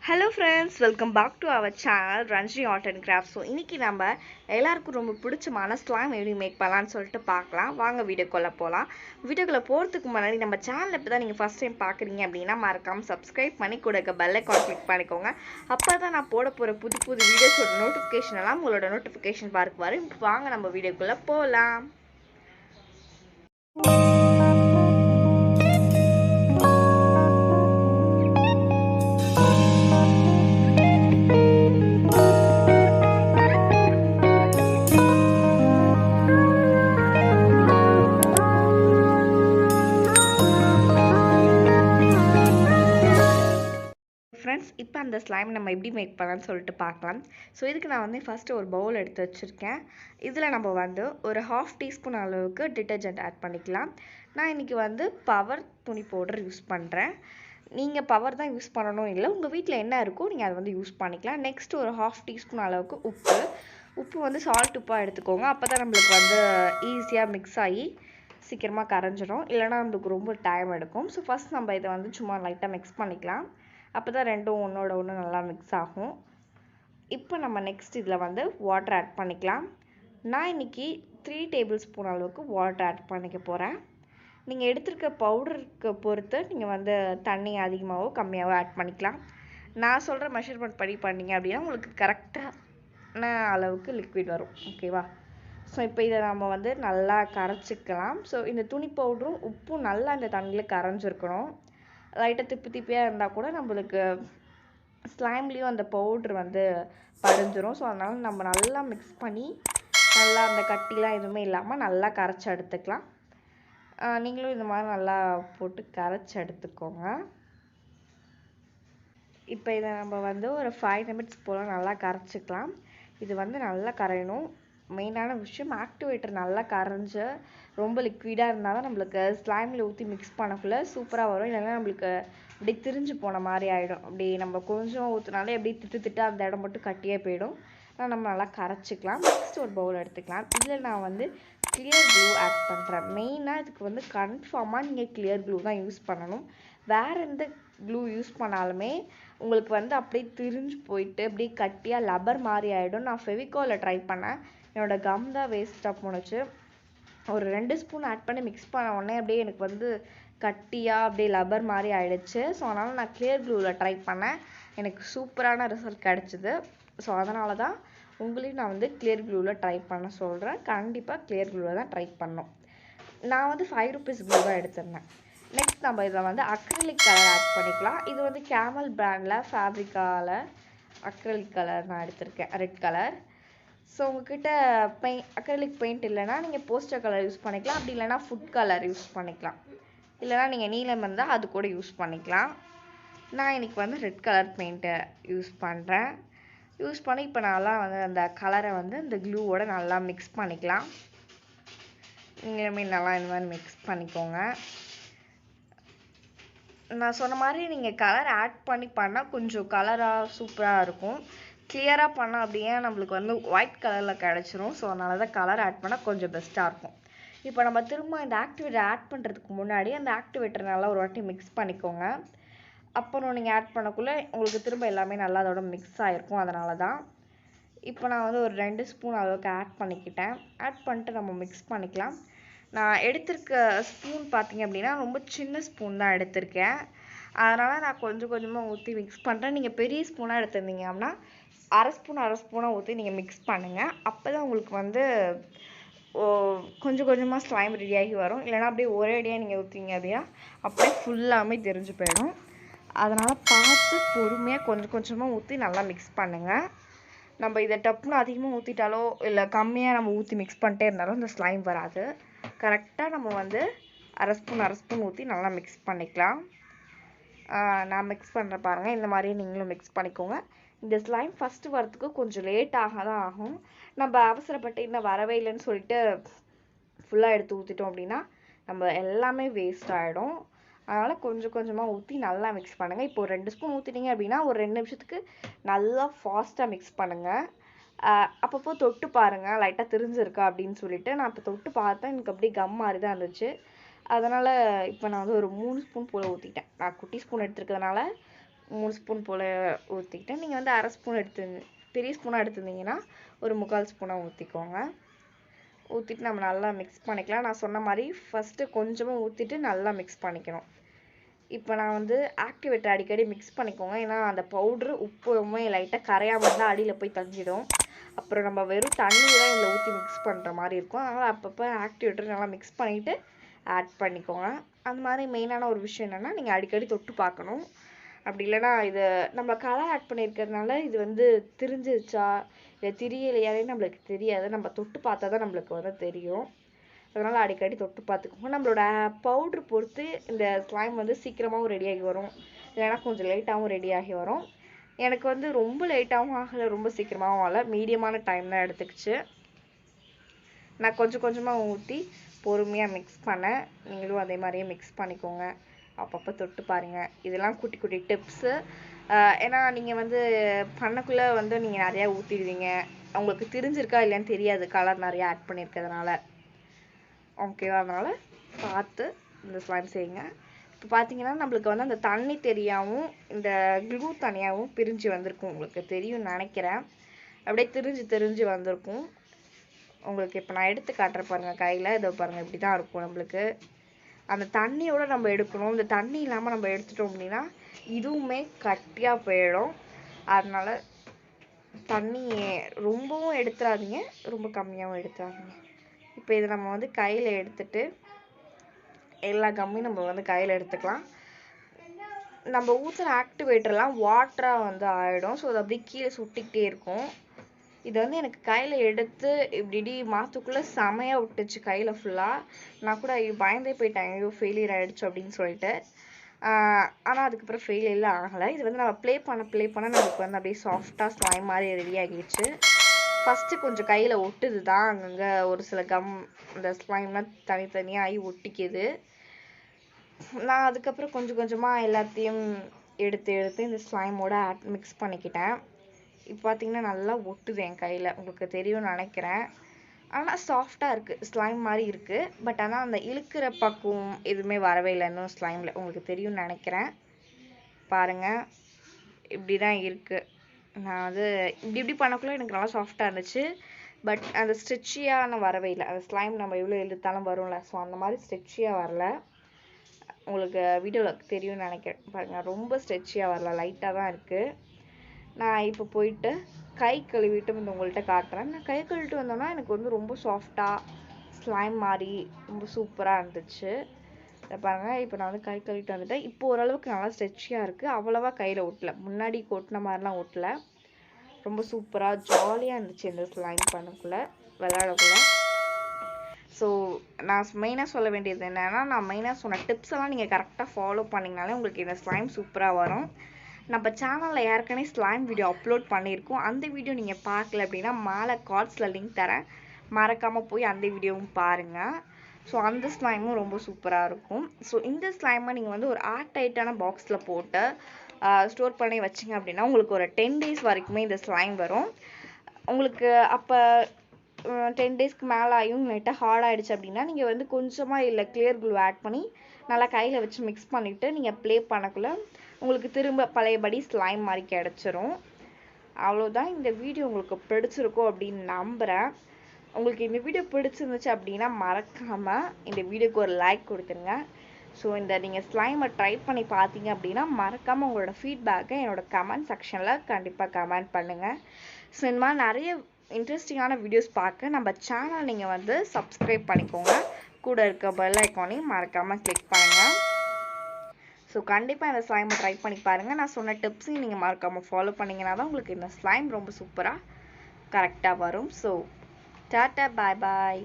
Hello friends, welcome back to our channel Ranjini art and craft. So இன்றைக்கி நம்ம எல்லாருக்கும் ரொம்ப பிடிச்சமான ஸ்லைம் எப்படி மேக் பண்ணலான்னு சொல்லிட்டு பார்க்கலாம். வாங்க வீடியோக்குள்ளே போகலாம். வீடியோக்குள்ளே போகிறதுக்கு முன்னாடி நம்ம சேனல் இப்போ தான் நீங்கள் ஃபஸ்ட் டைம் பார்க்குறீங்க அப்படின்னா மறக்காமல் சப்ஸ்கிரைப் பண்ணி கொடுக்க பெல் ஐகான் கிளிக் பண்ணிக்கோங்க. அப்போ தான் நான் போட போகிற புது புது வீடியோஸோட நோட்டிஃபிகேஷன் எல்லாம் உங்களோட நோட்டிஃபிகேஷன் பார்க்க வரும். வாங்க நம்ம வீடியோக்குள்ளே போகலாம். ஃப்ரெண்ட்ஸ், இப்போ அந்த ஸ்லைம் நம்ம எப்படி மேக் பண்ணலான்னு சொல்லிட்டு பார்க்கலாம். ஸோ இதுக்கு நான் வந்து ஃபஸ்ட்டு ஒரு பவுல் எடுத்து வச்சுருக்கேன். இதில் நம்ம வந்து ஒரு 1/2 டீஸ்பூன் அளவுக்கு டிட்டர்ஜென்ட் ஆட் பண்ணிக்கலாம். நான் இன்றைக்கி வந்து பவர் துணி பவுடர் யூஸ் பண்ணுறேன். நீங்கள் பவர் தான் யூஸ் பண்ணணும் இல்லை, உங்கள் வீட்டில் என்ன இருக்கோ நீங்கள் அதை வந்து யூஸ் பண்ணிக்கலாம். நெக்ஸ்ட்டு ஒரு 1/2 டீஸ்பூன் அளவுக்கு உப்பு வந்து சால்ட் உப்பாக எடுத்துக்கோங்க. அப்போ தான் நம்மளுக்கு வந்து ஈஸியாக மிக்ஸ் ஆகி சீக்கிரமாக கரைஞ்சிடும், இல்லைனா நம்மளுக்கு ரொம்ப டைம் எடுக்கும். ஸோ ஃபஸ்ட் நம்ம இதை வந்து சும்மா லைட்டாக மிக்ஸ் பண்ணிக்கலாம். அப்போ தான் ரெண்டும் ஒன்றோட ஒன்று நல்லா மிக்ஸ் ஆகும். இப்போ நம்ம நெக்ஸ்ட் இதில் வந்து வாட்டர் ஆட் பண்ணிக்கலாம். நான் இன்றைக்கி 3 டேபிள் ஸ்பூன் அளவுக்கு வாட்டர் ஆட் பண்ணிக்க போகிறேன். நீங்கள் எடுத்துருக்க பவுடருக்கு பொறுத்து நீங்கள் வந்து தண்ணி அதிகமாகவோ கம்மியாகவோ ஆட் பண்ணிக்கலாம். நான் சொல்கிற மெஷர்மெண்ட் படி பண்ணிங்க அப்படின்னா உங்களுக்கு கரெக்டான அளவுக்கு லிக்விட் வரும். ஓகேவா? ஸோ இப்போ இதை நம்ம வந்து நல்லா கரைச்சிக்கலாம். ஸோ இந்த துணி பவுடரும் உப்பும் நல்லா இந்த தண்ணியில் கரைஞ்சிருக்கணும். லைட்டாக திப்பியாக இருந்தால் கூட நம்மளுக்கு ஸ்லைம்லேயும் அந்த பவுட்ரு வந்து படிஞ்சிரும். ஸோ அதனால் நம்ம நல்லா மிக்ஸ் பண்ணி நல்லா அந்த கட்டிலாம் எதுவுமே இல்லாமல் நல்லா கரைச்சி எடுத்துக்கலாம். நீங்களும் இந்த மாதிரி நல்லா போட்டு கரைச்சி எடுத்துக்கோங்க. இப்போ இதை நம்ம வந்து ஒரு 5 நிமிட்ஸ் போல் நல்லா கரைச்சிக்கலாம். இது வந்து நல்லா கரையணும். மெயினான விஷயம், ஆக்டிவேட்டர் நல்லா கரைஞ்சி ரொம்ப லிக்விடாக இருந்தால் தான் நம்மளுக்கு ஸ்லைமில் ஊற்றி மிக்ஸ் பண்ணக்குள்ளே சூப்பராக வரும். இல்லைன்னா நம்மளுக்கு அப்படியே திரிஞ்சு போன மாதிரி ஆகிடும். அப்படி நம்ம கொஞ்சம் ஊற்றினாலே அப்படியே திட்டு அந்த இடம் மட்டும் கட்டியே போயிடும். ஆனால் நம்ம நல்லா கரைச்சிக்கலாம். நெக்ஸ்ட் ஒரு பவுல் எடுத்துக்கலாம். இதில் நான் வந்து கிளியர் க்ளூ ஆட் பண்ணுறேன். மெயினாக இதுக்கு வந்து கன்ஃபார்மாக நீங்கள் கிளியர் க்ளூ தான் யூஸ் பண்ணணும். வேறு எந்த க்ளூ யூஸ் பண்ணாலுமே உங்களுக்கு வந்து அப்படியே திரிஞ்சு போயிட்டு அப்படியே கட்டியாக லப்பர் மாதிரி ஆகிடும். நான் ஃபெவிகாலில் ட்ரை பண்ணேன், என்னோடய கம் தான் வேஸ்ட்டாக போணுச்சு. ஒரு 2 ஸ்பூன் ஆட் பண்ணி மிக்ஸ் பண்ண உடனே அப்படியே எனக்கு வந்து கட்டியாக அப்படியே லப்பர் மாதிரி ஆகிடுச்சு. ஸோ அதனால் நான் கிளியர் க்ளூவில் ட்ரை பண்ணேன், எனக்கு சூப்பரான ரிசல்ட் கிடச்சிது. ஸோ அதனால தான் உங்களையும் நான் வந்து கிளியர் க்ளூவில் ட்ரை பண்ண சொல்கிறேன். கண்டிப்பாக கிளியர் க்ளூவில் தான் ட்ரை பண்ணோம். நான் வந்து 5 ருபீஸ் க்ளூ தான் எடுத்திருந்தேன். நெக்ஸ்ட் நம்ம இதில் வந்து அக்ரிலிக் கலர் ஆட் பண்ணிக்கலாம். இது வந்து கேமல் பிராண்டில் ஃபேப்ரிக்காவில் அக்ரிலிக் கலர் நான் எடுத்திருக்கேன், ரெட் கலர். ஸோ உங்கள்கிட்ட அக்ரிலிக் பெயிண்ட் இல்லைனா நீங்கள் போஸ்டர் கலர் யூஸ் பண்ணிக்கலாம். அப்படி இல்லைனா ஃபுட் கலர் யூஸ் பண்ணிக்கலாம். இல்லைனா நீங்கள் நீலம் இருந்தால் அது கூட யூஸ் பண்ணிக்கலாம். நான் இன்றைக்கி வந்து ரெட் கலர் பெயிண்ட்டை யூஸ் பண்ணுறேன். யூஸ் பண்ணி இப்போ நல்லா வந்து அந்த கலரை வந்து இந்த க்ளூவோட நல்லா மிக்ஸ் பண்ணிக்கலாம். நீங்களுமே நல்லா இந்த மாதிரி மிக்ஸ் பண்ணிக்கோங்க. நான் சொன்ன மாதிரி நீங்கள் கலர் ஆட் பண்ணால் கொஞ்சம் கலராக சூப்பராக இருக்கும். கிளியராக பண்ணால் அப்படியே நம்மளுக்கு வந்து ஒயிட் கலரில் கிடச்சிரும். ஸோ அதனால தான் கலர் ஆட் பண்ணால் கொஞ்சம் பெஸ்ட்டாக இருக்கும். இப்போ நம்ம திரும்ப இந்த ஆக்டிவேட்டர் ஆட் பண்ணுறதுக்கு முன்னாடி அந்த ஆக்டிவேட்டர் நல்லா ஒரு வாட்டி மிக்ஸ் பண்ணிக்கோங்க. அப்புறம் நீங்கள் ஆட் பண்ணக்குள்ளே உங்களுக்கு திரும்ப எல்லாமே நல்லா அதோட மிக்ஸ் ஆகிருக்கும். அதனால தான் இப்போ நான் வந்து ஒரு 2 ஸ்பூன் அளவுக்கு ஆட் பண்ணிக்கிட்டேன். ஆட் பண்ணிட்டு நம்ம மிக்ஸ் பண்ணிக்கலாம். நான் எடுத்திருக்க ஸ்பூன் பார்த்திங்க அப்படின்னா ரொம்ப சின்ன ஸ்பூன் தான் எடுத்திருக்கேன். அதனால் நான் கொஞ்சம் கொஞ்சமாக ஊற்றி மிக்ஸ் பண்ணுறேன். நீங்கள் பெரிய ஸ்பூனாக எடுத்திருந்தீங்க அப்படின்னா அரை ஸ்பூனாக ஊற்றி நீங்கள் மிக்ஸ் பண்ணுங்கள். அப்போ தான் உங்களுக்கு வந்து கொஞ்சம் கொஞ்சமாக ஸ்லைம் ரெடியாகி வரும். இல்லைனா அப்படியே ஒரே அடியாக நீங்கள் ஊற்றிங்க அப்படின்னா அப்படியே ஃபுல்லாமே தெரிஞ்சு போயிடும். அதனால் பார்த்து பொறுமையாக கொஞ்சம் கொஞ்சமாக ஊற்றி நல்லா மிக்ஸ் பண்ணுங்கள். நம்ம இதை டப்புன்னு அதிகமாக ஊற்றிட்டாலோ இல்லை கம்மியாக நம்ம ஊற்றி மிக்ஸ் பண்ணிட்டே இருந்தாலும் இந்த ஸ்லைம் வராது. கரெக்டாக நம்ம வந்து அரை ஸ்பூன் ஊற்றி நல்லா மிக்ஸ் பண்ணிக்கலாம். நான் மிக்ஸ் பண்ணுற பாருங்கள், இந்த மாதிரியே நீங்களும் மிக்ஸ் பண்ணிக்கோங்க. இந்த ஸ்லைம் ஃபஸ்ட்டு வரத்துக்கு கொஞ்சம் லேட்டாக தான் ஆகும். நம்ம அவசரப்பட்டு இன்னும் வரவே இல்லைன்னு சொல்லிட்டு ஃபுல்லாக எடுத்து ஊற்றிட்டோம் அப்படின்னா நம்ம எல்லாமே வேஸ்ட் ஆகிடும். அதனால் கொஞ்சம் கொஞ்சமாக ஊற்றி நல்லா மிக்ஸ் பண்ணுங்கள். இப்போ 2 ஸ்பூன் ஊற்றிட்டீங்க அப்படின்னா ஒரு 2 நிமிஷத்துக்கு நல்லா ஃபாஸ்ட்டாக மிக்ஸ் பண்ணுங்கள். அப்பப்போ தொட்டு பாருங்கள் லைட்டாக திரிஞ்சிருக்கா அப்படின்னு சொல்லிட்டு. நான் இப்போ தொட்டு பார்த்தேன், எனக்கு அப்படியே கம் மாதிரி தான் இருந்துச்சு. அதனால் இப்போ நான் வந்து ஒரு 3 ஸ்பூன் போல் ஊற்றிட்டேன். நான் குட்டி ஸ்பூன் எடுத்துருக்கிறதுனால 3 ஸ்பூன் போல் ஊற்றிக்கிட்டு நீங்கள் வந்து அரை ஸ்பூன் பெரிய ஸ்பூனாக எடுத்துருந்தீங்கன்னா ஒரு 3/4 ஸ்பூனாக ஊற்றிக்கோங்க. ஊற்றிட்டு நம்ம நல்லா மிக்ஸ் பண்ணிக்கலாம். நான் சொன்ன மாதிரி ஃபஸ்ட்டு கொஞ்சமாக ஊற்றிட்டு நல்லா மிக்ஸ் பண்ணிக்கணும். இப்போ நான் வந்து ஆக்டிவேட்டர் அடிக்கடி மிக்ஸ் பண்ணிக்கோங்க. ஏன்னா அந்த பவுட்ரு உப்புமே லைட்டாக கரையாமல் இருந்தால் அடியில் போய் தங்கிடும். அப்புறம் நம்ம வெறும் தண்ணி தான் இதில் ஊற்றி மிக்ஸ் பண்ணுற மாதிரி இருக்கும். அதனால் அப்பப்போ ஆக்டிவேட்டர் நல்லா மிக்ஸ் பண்ணிவிட்டு ஆட் பண்ணிக்கோங்க. அந்த மாதிரி மெயினான ஒரு விஷயம் என்னென்னா நீங்கள் அடிக்கடி தொட்டு பார்க்கணும். அப்படி இல்லைனா இது நம்ம கலர் ஆட் பண்ணியிருக்கிறதுனால இது வந்து திரிஞ்சிருச்சா இல்லை திரியலையானே நம்மளுக்கு தெரியாது. நம்ம தொட்டு பார்த்தா தான் நம்மளுக்கு வந்து தெரியும். அதனால் அடிக்கடி தொட்டு பார்த்துக்கோங்க. நம்மளோட பவுட்ரு பொறுத்து இந்த ஸ்லைம் வந்து சீக்கிரமாகவும் ரெடியாகி வரும், இல்லைனா கொஞ்சம் லேட்டாகவும் ரெடியாகி வரும். எனக்கு வந்து ரொம்ப லேட்டாகவும் ஆகலை, ரொம்ப சீக்கிரமாகவும் ஆகலை, மீடியமான டைம் தான் எடுத்துக்கிச்சு. நான் கொஞ்சம் கொஞ்சமாக ஊற்றி பொறுமையாக மிக்ஸ் பண்ணேன். நீங்களும் அதே மாதிரியே மிக்ஸ் பண்ணிக்கோங்க. அப்பப்போ தொட்டு பாருங்கள். இதெல்லாம் குட்டி குட்டி டிப்ஸு. ஏன்னா நீங்கள் வந்து பண்ணக்குள்ளே வந்து நீங்கள் நிறையா ஊற்றிடுவீங்க, உங்களுக்கு தெரிஞ்சிருக்கா இல்லைன்னு தெரியாது கலர் நிறையா ஆட் பண்ணியிருக்கிறதுனால. ஓகேவா? அதனால் பார்த்து இந்த ஸ்லைம் செய்யுங்க. இப்போ பார்த்தீங்கன்னா நம்மளுக்கு வந்து அந்த தண்ணி தெரியாமல் இந்த க்ளூ தனியாகவும் பிரிஞ்சு வந்திருக்கும். உங்களுக்கு தெரியும்னு நினைக்கிறேன். அப்படியே தெரிஞ்சு வந்திருக்கும் உங்களுக்கு. இப்போ நான் எடுத்து காட்டுறேன் பாருங்கள் கையில். இதை பாருங்கள், இப்படி தான் இருக்கும் நம்மளுக்கு. அந்த தண்ணியோடு நம்ம எடுக்கணும். இந்த தண்ணி இல்லாமல் நம்ம எடுத்துட்டோம் அப்படின்னா இதுவுமே கட்டியாக போயிடும். அதனால் தண்ணி ரொம்பவும் எடுத்துடாதீங்க, ரொம்ப கம்மியாகவும் எடுத்துடாதீங்க. இப்போ இதை நம்ம வந்து கையில் எடுத்துட்டு எல்லா கம்மியும் நம்ம வந்து கையில் எடுத்துக்கலாம். நம்ம ஊற்றுற ஆக்டிவேட்டர்லாம் வாட்டராக வந்து ஆகிடும். ஸோ அது அப்படியே கீழே சுட்டிக்கிட்டே இருக்கும். இது வந்து எனக்கு கையில் எடுத்து இப்படி மாற்றுக்குள்ளே செமையாக விட்டுச்சு கையில் ஃபுல்லாக. நான் கூட பயந்தே போயிட்டேன், ஐயோ ஃபெயிலியர் ஆகிடுச்சு அப்படின்னு சொல்லிட்டு. ஆனால் அதுக்கப்புறம் ஃபெயிலியர் ஆகலை. இது வந்து நம்ம ப்ளே பண்ண நமக்கு வந்து அப்படியே சாஃப்டாக ஸ்லைம் மாதிரி ரெடி ஆகிடுச்சு. ஃபஸ்ட்டு கொஞ்சம் கையில் ஒட்டுது தான், அங்கங்கே ஒரு சில இந்த ஸ்லைம்லாம் தனித்தனியாக ஆகி ஒட்டிக்குது. நான் அதுக்கப்புறம் கொஞ்சம் கொஞ்சமாக எல்லாத்தையும் எடுத்து இந்த ஸ்லைமோட மிக்ஸ் பண்ணிக்கிட்டேன். இப்போ பார்த்தீங்கன்னா நல்லா ஒட்டுது என் கையில், உங்களுக்கு தெரியும்னு நினைக்கிறேன். ஆனால் சாஃப்டாக இருக்குது, ஸ்லைம் மாதிரி இருக்குது. பட் ஆனால் அந்த இழுக்கிற பக்குவம் எதுவுமே வரவே இல்லை இன்னும் ஸ்லைமில், உங்களுக்கு தெரியும்னு நினைக்கிறேன். பாருங்கள், இப்படி தான் இருக்குது. நான் வந்து இப்படி பண்ணக்குள்ளே எனக்கு நல்லா சாஃப்டாக இருந்துச்சு. பட் அந்த ஸ்ட்ரெச்சியான வரவே இல்லை. அந்த ஸ்லைம் நம்ம எவ்வளோ இழுத்தாலும் வரும்ல, ஸோ அந்த மாதிரி ஸ்ட்ரெச்சியாக வரல. உங்களுக்கு வீடியோவில் தெரியும்னு நினைக்கிறேன். பாருங்கள், ரொம்ப ஸ்ட்ரெச்சியாக வரல, லைட்டாக தான் இருக்குது. நான் இப்போ போயிட்டு கை கழுவிட்டு வந்து உங்கள்கிட்ட காட்டுறேன். நான் கை கழுவிட்டு வந்தோன்னா எனக்கு வந்து ரொம்ப சாஃப்டாக ஸ்லைம் மாதிரி ரொம்ப சூப்பராக இருந்துச்சு. இதை பாருங்கள், இப்போ நான் வந்து கை கழுவிட்டு வந்துட்டேன். இப்போ ஓரளவுக்கு நல்லா ஸ்ட்ரெச்சியாக இருக்குது, அவ்வளோவா கையில் ஒட்டலை, முன்னாடி கொட்டின மாதிரிலாம் ஒட்டலை. ரொம்ப சூப்பராக ஜாலியாக இருந்துச்சு இந்த ஸ்லைம் பண்ணக்குள்ளே, விளையாடக்குள்ள. ஸோ நான் மெயினாக சொல்ல வேண்டியது என்னென்னா, நான் மெயினாக சொன்ன டிப்ஸ் எல்லாம் நீங்கள் கரெக்டாக ஃபாலோ பண்ணிங்கனாலே உங்களுக்கு இந்த ஸ்லைம் சூப்பராக வரும். நம்ம சேனலில் ஏற்கனவே ஸ்லைம் வீடியோ அப்லோட் பண்ணியிருக்கோம். அந்த வீடியோ நீங்கள் பார்க்கல அப்படின்னா மேலே கார்ட்ஸில் லிங்க் தரேன், மறக்காமல் போய் அந்த வீடியோவும் பாருங்கள். ஸோ அந்த ஸ்லைமும் ரொம்ப சூப்பராக இருக்கும். ஸோ இந்த ஸ்லைமை நீங்கள் வந்து ஒரு ஏர் டைட்டான பாக்ஸில் போட்டு ஸ்டோர் பண்ணி வச்சிங்க அப்படின்னா உங்களுக்கு ஒரு 10 days வரைக்குமே இந்த ஸ்லைம் வரும். உங்களுக்கு அப்போ 10 daysக்கு மேலே ஆகியும் லைட்டாக ஹார்ட் ஆகிடுச்சு அப்படின்னா நீங்கள் வந்து கொஞ்சமாக இல்லை கிளியர் க்ளூ ஆட் பண்ணி நல்லா கையில் வச்சு மிக்ஸ் பண்ணிவிட்டு நீங்கள் ப்ளே பண்ணக்குள்ளே உங்களுக்கு திரும்ப பழையபடி ஸ்லைம் மாதிரி கிடச்சிரும். அவ்வளோதான். இந்த வீடியோ உங்களுக்கு பிடிச்சிருக்கும் அப்படின்னு நம்புகிறேன். உங்களுக்கு இந்த வீடியோ பிடிச்சிருந்துச்சு அப்படின்னா மறக்காமல் இந்த வீடியோக்கு ஒரு லைக் கொடுத்துருங்க. ஸோ இந்த நீங்கள் ஸ்லைமை ட்ரை பண்ணி பார்த்தீங்க அப்படின்னா மறக்காமல் உங்களோட ஃபீட்பேக்கை என்னோடய கமெண்ட் செக்ஷனில் கண்டிப்பாக கமெண்ட் பண்ணுங்கள். ஸோ இந்த மாதிரி நிறைய இன்ட்ரெஸ்டிங்கான வீடியோஸ் பார்க்க நம்ம சேனல் நீங்கள் வந்து சப்ஸ்கிரைப் பண்ணிக்கோங்க. கூட இருக்க பெல் ஐக்கானையும் மறக்காமல் கிளிக் பண்ணுங்கள். ஸோ கண்டிப்பாக இந்த ஸ்லைமை ட்ரை பண்ணி பாருங்கள். நான் சொன்ன டிப்ஸையும் நீங்கள் மறக்காமல் ஃபாலோ பண்ணிங்கன்னா தான் உங்களுக்கு இந்த ஸ்லைம் ரொம்ப சூப்பராக கரெக்டாக வரும். ஸோ டாட்டா, பாய் பாய்.